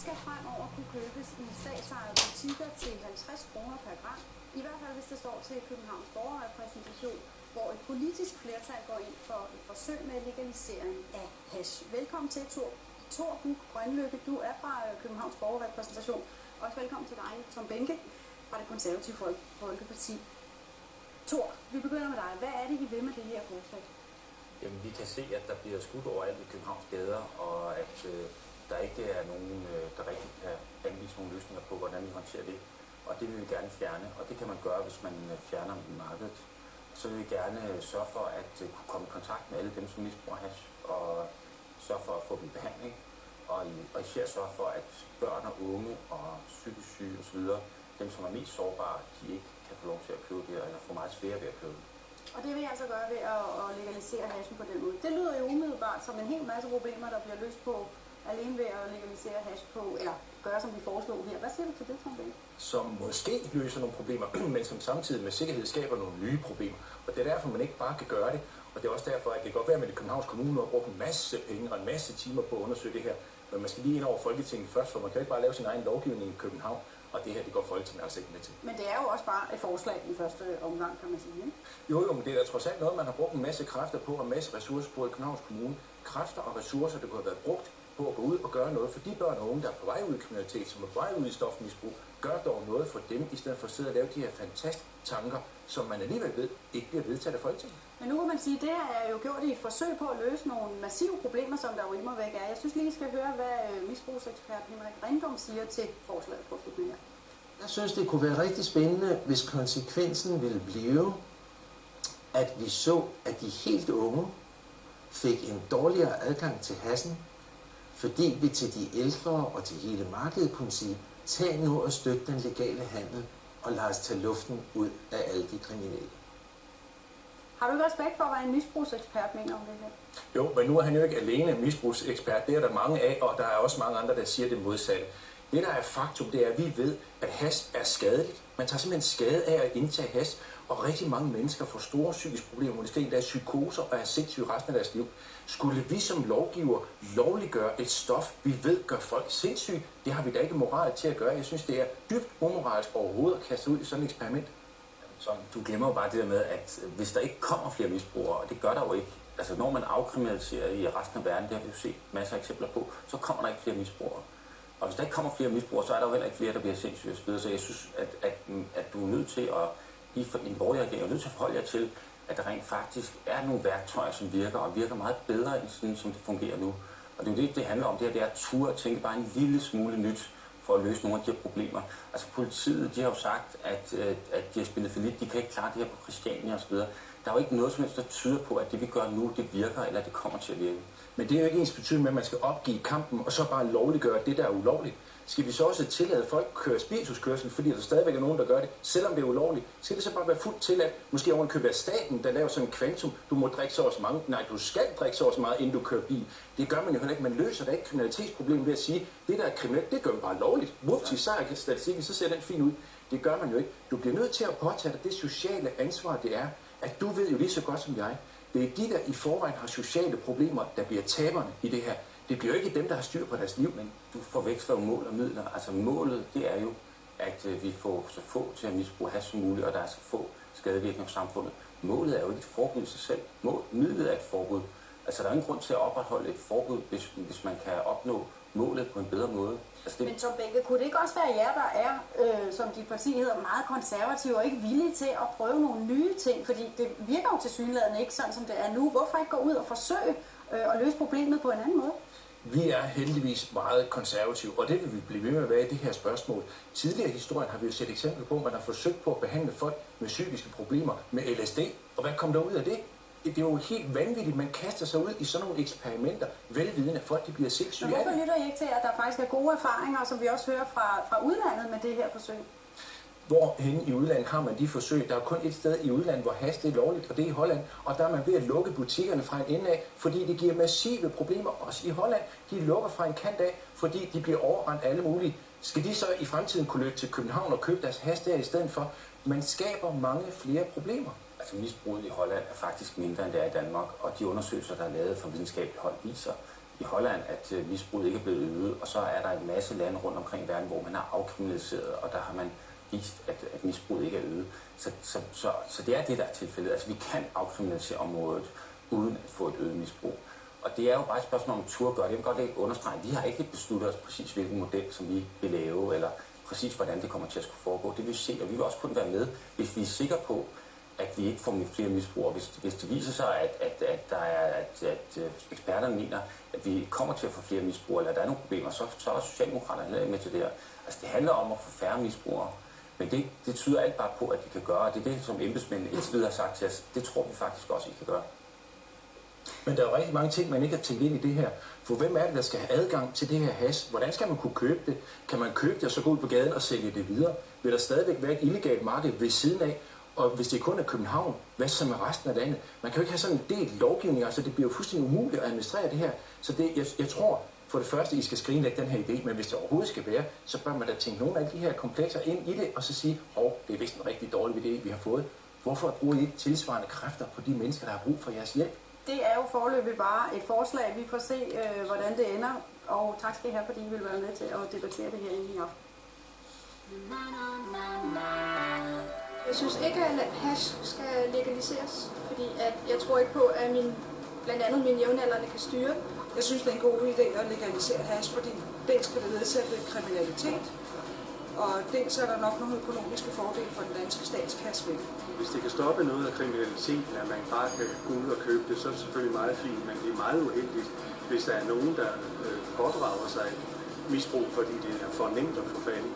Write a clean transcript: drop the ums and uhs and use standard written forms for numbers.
skal fremover kunne købes i statsejede butikker til 50 kroner per gram. I hvert fald hvis det står til Københavns borgerrepræsentation, hvor et politisk flertal går ind for et forsøg med legalisering af hash. Velkommen til, Thor Buch Grønlykke. Du er fra Københavns borgerrepræsentation. Også velkommen til dig, Tom Behnke, fra det konservative Folkeparti. Thor, vi begynder med dig. Hvad er det, I vil med det her forslag? Jamen, vi kan se, at der bliver skudt overalt i Københavns gader, og at der ikke er nogen, der rigtig kan anvise nogle løsninger på, hvordan vi håndterer det. Og det vil vi gerne fjerne, og det kan man gøre, hvis man fjerner markedet. Så vil vi gerne sørge for at kunne komme i kontakt med alle dem, som misbruger hash, og sørge for at få dem behandling. Og især sørge for, at børn og unge og psykisk syge osv., dem som er mest sårbare, de ikke kan få lov til at købe det, eller få meget svære ved at købe det. Og det vil jeg altså gøre ved at legalisere hashen på den måde. Det lyder jo umiddelbart som en hel masse problemer, der bliver løst på alene ved at legalisere hash på, eller gøre som vi foreslår her. Hvad siger du til det, Tom Behnke? Som måske løser nogle problemer, men som samtidig med sikkerhed skaber nogle nye problemer. Og det er derfor, man ikke bare kan gøre det. Og det er også derfor, at det kan godt være, at Københavns Kommune har brugt en masse penge og en masse timer på at undersøge det her. Men man skal lige ind over Folketinget først, for man kan ikke bare lave sin egen lovgivning i København. Og det her, det går Folketinget altså ikke med til. Men det er jo også bare et forslag i første omgang, kan man sige. Jo, men det er da trods alt noget, man har brugt en masse kræfter på og en masse ressourcer på i Københavns Kommune. Kræfter og ressourcer, der kunne have været brugt på at gå ud og gøre noget for de børn og unge, der er på vej ud i kriminalitet, som er på vej ud i stofmisbrug. Gør dog noget for dem, i stedet for at sidde og lave de her fantastiske tanker, som man alligevel ved ikke bliver vedtaget af Folketinget. Men nu kan man sige, at det er jo gjort i et forsøg på at løse nogle massive problemer, som der jo immer væk er. Jeg synes lige, I skal høre, hvad misbrugsekspert Henrik Rindom siger til forslaget på slutningen her. Jeg synes, det kunne være rigtig spændende, hvis konsekvensen ville blive, at vi så, at de helt unge fik en dårligere adgang til hassen, fordi vi til de ældre og til hele markedet kunne sige, tag nu og støt den legale handel, og lad os tage luften ud af alle de kriminelle. Har du ikke respekt for, hvad en misbrugsekspert mener om det her? Jo, men nu er han jo ikke alene en misbrugsekspert. Det er der mange af, og der er også mange andre, der siger det modsatte. Det, der er faktum, det er, at vi ved, at hash er skadeligt. Man tager simpelthen skade af at indtage hash, og rigtig mange mennesker får store psykiske problemer, måske endda psykoser og er sindssyge resten af deres liv. Skulle vi som lovgiver lovliggøre et stof, vi ved gør folk sindssyge, det har vi da ikke moral til at gøre. Jeg synes, det er dybt umoralsk overhovedet at kaste ud i sådan et eksperiment. Så du glemmer jo bare det der med, at hvis der ikke kommer flere misbrugere, og det gør der jo ikke, altså når man afkriminaliserer i resten af verden, det har vi jo set masser af eksempler på, så kommer der ikke flere misbrugere. Og hvis der ikke kommer flere misbrugere, så er der jo heller ikke flere, der bliver sindssyge osv. Så jeg synes, at du er nødt til at, i en borgerlig regering, er nødt til at forholde jer til, at der rent faktisk er nogle værktøjer, som virker, og virker meget bedre end sådan, som det fungerer nu. Og det er jo det handler om, det er at turde at tænke bare en lille smule nyt, for at løse nogle af de her problemer. Altså politiet, de har jo sagt, at de har spillet for lidt, de kan ikke klare det her på Christiania osv. Der er jo ikke noget som helst, der tyder på, at det vi gør nu, det virker, eller det kommer til at virke. Men det er jo ikke ens betydning med, at man skal opgive kampen, og så bare lovliggøre det, der er ulovligt. Skal vi så også tillade folk at køre spirituskørsel, fordi der stadigvæk er nogen, der gør det, selvom det er ulovligt? Skal det så bare være fuldt tilladt? Måske ovenkøbet af staten, der laver sådan en kvantum. Du må drikke så også mange. Nej, du skal drikke så også meget, inden du kører bil. Det gør man jo heller ikke. Man løser da ikke kriminalitetsproblemet ved at sige, det der er kriminelt, det gør man bare lovligt. Vufti, så er statistikken, så ser den fin ud. Det gør man jo ikke. Du bliver nødt til at påtage dig det sociale ansvar, det er, at du ved jo lige så godt som jeg. Det er de, der i forvejen har sociale problemer, der bliver taberne i det her. Det bliver jo ikke dem, der har styr på deres liv. Men du forveksler jo mål og midler. Altså målet, det er jo, at vi får så få til at misbruge hash som muligt, og der er så få skadevirkninger på samfundet. Målet er jo ikke et forbud i sig selv. Midlet er et forbud. Altså der er ingen grund til at opretholde et forbud, hvis man kan opnå målet på en bedre måde. Altså, Men Tom Behnke, kunne det ikke også være jer, der er, som dit parti hedder, meget konservative og ikke villige til at prøve nogle nye ting? Fordi det virker jo tilsyneladende ikke sådan, som det er nu. Hvorfor ikke gå ud og forsøge at løse problemet på en anden måde? Vi er heldigvis meget konservative, og det vil vi blive ved med at være i det her spørgsmål. Tidligere i historien har vi jo set eksempler på, at man har forsøgt på at behandle folk med psykiske problemer med LSD. Og hvad kom der ud af det? Det er jo helt vanvittigt, man kaster sig ud i sådan nogle eksperimenter, velvidende at folk de bliver sindssyge. Men hvorfor lytter I ikke til, at der faktisk er gode erfaringer, som vi også hører fra udlandet med det her forsøg? Hvor henne i udlandet har man de forsøg? Der er kun et sted i udlandet, hvor hash er lovligt, og det er i Holland. Og der er man ved at lukke butikkerne fra en ende af, fordi det giver massive problemer også i Holland. De lukker fra en kant af, fordi de bliver overrendt alle mulige. Skal de så i fremtiden kunne løbe til København og købe deres hash der i stedet for? Man skaber mange flere problemer. Altså misbruget i Holland er faktisk mindre end det er i Danmark, og de undersøgelser, der er lavet fra videnskabeligt hold, viser, i Holland, at misbruget ikke er blevet øget, og så er der en masse lande rundt omkring i verden, hvor man har afkriminaliseret, og der har man vist, at misbruget ikke er øget. Så det er det, der er tilfældet. Altså, vi kan afkriminalisere området, uden at få et øget misbrug. Og det er jo bare et spørgsmål om tur at gøre det. Jeg vil godt ikke understrege, vi har ikke besluttet os præcis, hvilken model, som vi vil lave, eller præcis, hvordan det kommer til at skulle foregå. Det vil vi se, og vi vil også kun være med, hvis vi er sikre på, at vi ikke får flere misbrugere. Hvis det viser sig, at eksperterne mener, at vi kommer til at få flere misbrugere, eller der er nogle problemer, så er Socialdemokraterne med til det her. Altså, det handler om at få færre misbrugere. Men det tyder alt bare på, at vi kan gøre, og det er det, som embedsmændene indtil videre har sagt til os. Det tror vi faktisk også, I kan gøre. Men der er jo rigtig mange ting, man ikke har tænkt ind i det her. For hvem er det, der skal have adgang til det her hash? Hvordan skal man kunne købe det? Kan man købe det og så gå ud på gaden og sælge det videre? Vil der stadigvæk være et illegalt marked ved siden af? Og hvis det kun er København, hvad så med resten af landet? Man kan jo ikke have sådan en del lovgivning, altså det bliver jo fuldstændig umuligt at administrere det her. Så jeg tror, for det første, I skal skrinlægge den her idé, men hvis det overhovedet skal være, så bør man da tænke nogle af de her komplekser ind i det, og så sige, det er vist en rigtig dårlig idé, vi har fået. Hvorfor bruger I ikke tilsvarende kræfter på de mennesker, der har brug for jeres hjælp? Det er jo foreløbig bare et forslag. Vi får se, hvordan det ender. Og tak skal I have, fordi I vil være med til at debattere det herinde i aften. Jeg synes ikke, at hash skal legaliseres, fordi jeg tror ikke på, at blandt andet mine jævnaldrende kan styre. Jeg synes, det er en god idé at legalisere hash, fordi dels skal det nedsætte kriminalitet, og dels er der nok nogle økonomiske fordele for den danske statskasse ved. Hvis det kan stoppe noget af kriminaliteten, at man bare kan gå ud og købe det, så er det selvfølgelig meget fint, men det er meget uheldigt, hvis der er nogen, der pådrager sig misbrug, fordi det er for nemt at få fat i.